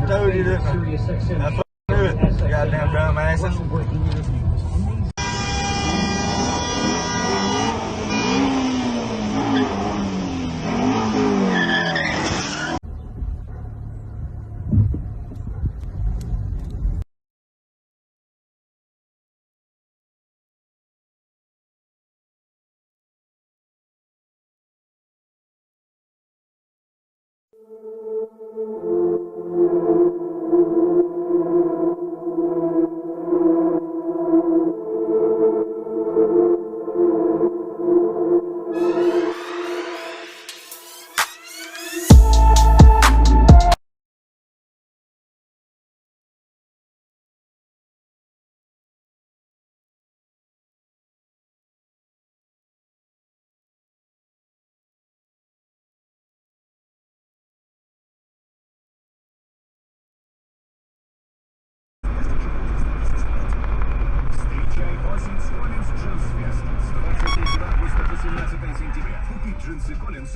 told you this. I fucking knew it. Goddamn dumbasses.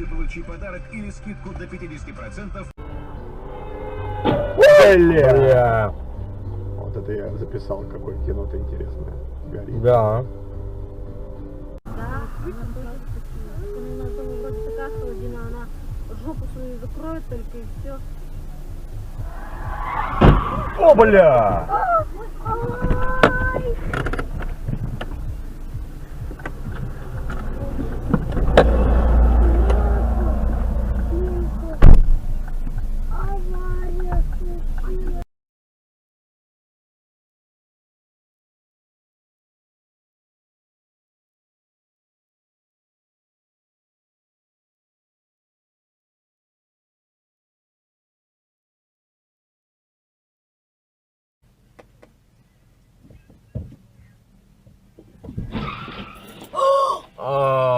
Получи подарок или скидку до 50%. Бля! Вот это я записал, какое кино-то интересное. Горит. Да. Да, она вроде такая холодина, она жопу свою закроет только и все. О, бля!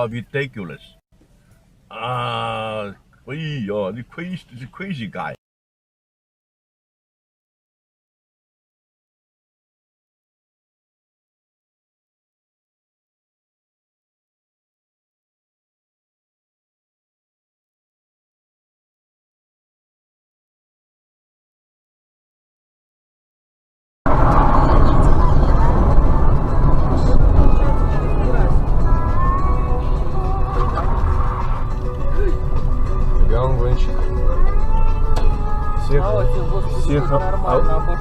Ridiculous. Crazy guy. Гонщик. Всех нормально.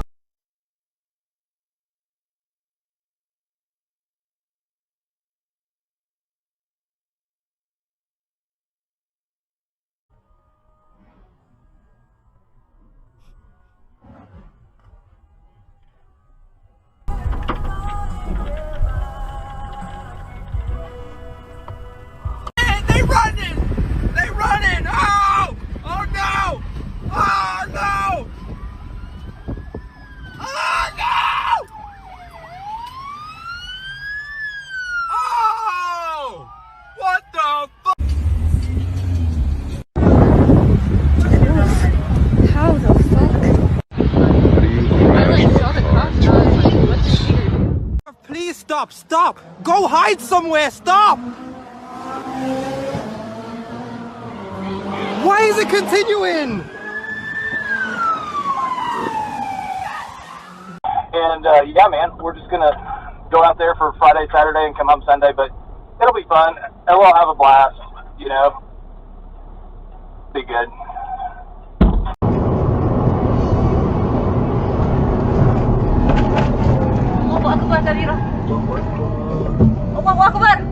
Please stop! Stop! Go hide somewhere! Stop! Why is it continuing? And yeah, man, we're just gonna go out there for Friday, Saturday, and come home Sunday. But it'll be fun. And we'll have a blast. You know, be good. Allahu Akbar kabira. Allahu Akbar.